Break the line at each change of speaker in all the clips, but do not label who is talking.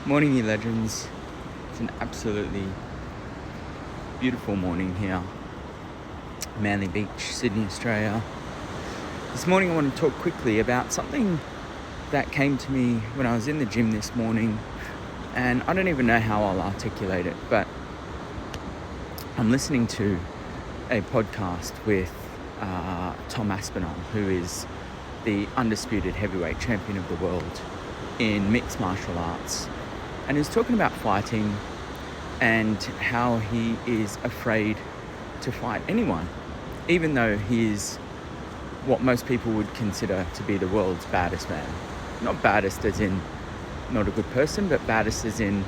Morning, you legends. It's an absolutely beautiful morning here. Manly Beach, Sydney, Australia. This morning I want to talk quickly about something that came to me when I was in the gym this morning, and I don't even know how I'll articulate it, but I'm listening to a podcast with Tom Aspinall, who is the undisputed heavyweight champion of the world in mixed martial arts. And he's talking about fighting and how he is afraid to fight anyone, even though he is what most people would consider to be the world's baddest man. Not baddest as in not a good person, but baddest as in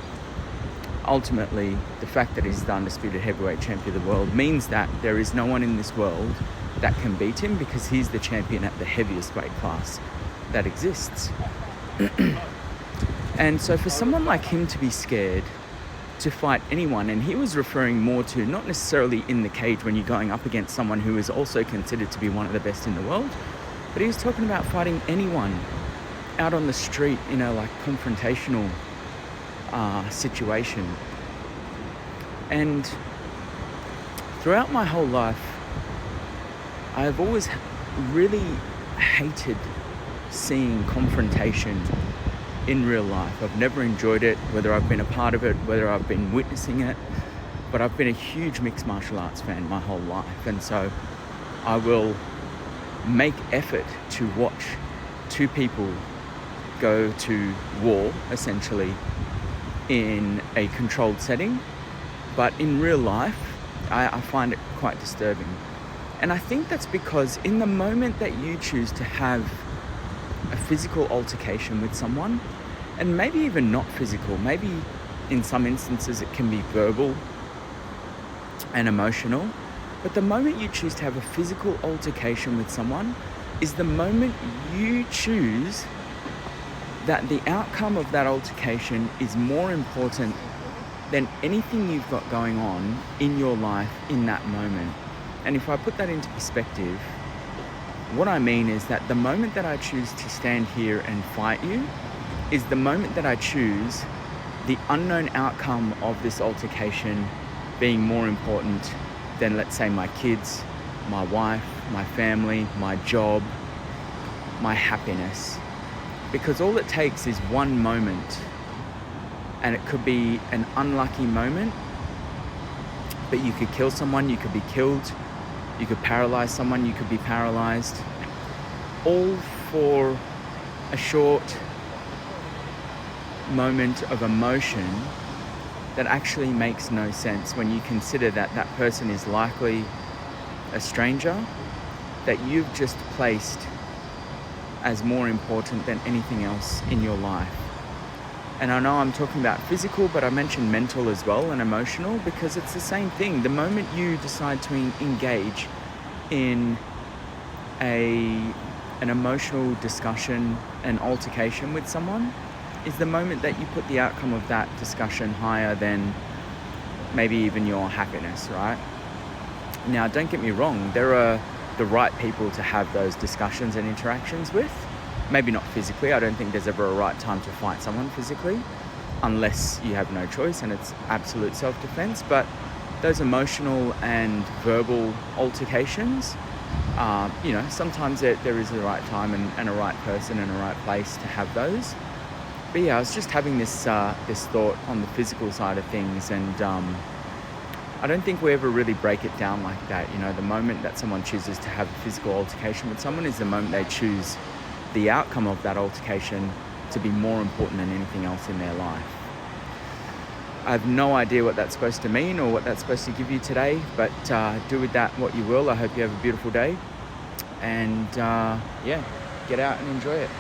ultimately the fact that he's the undisputed heavyweight champion of the world means that there is no one in this world that can beat him, because he's the champion at the heaviest weight class that exists. And so for someone like him to be scared to fight anyone, and he was referring more to not necessarily in the cage when you're going up against someone who is also considered to be one of the best in the world, but he was talking about fighting anyone out on the street in a confrontational situation. And throughout my whole life, I have always really hated seeing confrontation in real life. I've never enjoyed it, whether I've been a part of it, whether I've been witnessing it, but I've been a huge mixed martial arts fan my whole life, and so I will make effort to watch two people go to war, essentially, in a controlled setting, but in real life, I find it quite disturbing. And I think that's because in the moment that you choose to have a physical altercation with someone, and maybe even not physical, maybe in some instances it can be verbal and emotional, but the moment you choose to have a physical altercation with someone is the moment you choose that the outcome of that altercation is more important than anything you've got going on in your life in that moment. And if I put that into perspective, what I mean is that the moment that I choose to stand here and fight you is the moment that I choose the unknown outcome of this altercation being more important than, let's say, my kids, my wife, my family, my job, my happiness. Because all it takes is one moment, and it could be an unlucky moment, but you could kill someone, you could be killed, you could paralyze someone, you could be paralyzed, all for a short moment of emotion that actually makes no sense when you consider that that person is likely a stranger that you've just placed as more important than anything else in your life. And I know I'm talking about physical, but I mentioned mental as well, and emotional, because it's the same thing. The moment you decide to engage in an emotional discussion, an altercation with someone, is the moment that you put the outcome of that discussion higher than maybe even your happiness, right? Now, don't get me wrong, there are the right people to have those discussions and interactions with. Maybe not physically. I don't think there's ever a right time to fight someone physically, unless you have no choice and it's absolute self-defense. But those emotional and verbal altercations, sometimes there is the right time and a right person and a right place to have those. But yeah, I was just having this thought on the physical side of things, and I don't think we ever really break it down like that. The moment that someone chooses to have a physical altercation with someone is the moment they choose the outcome of that altercation to be more important than anything else in their life. I have no idea what that's supposed to mean or what that's supposed to give you today, but do with that what you will. I hope you have a beautiful day, and get out and enjoy it.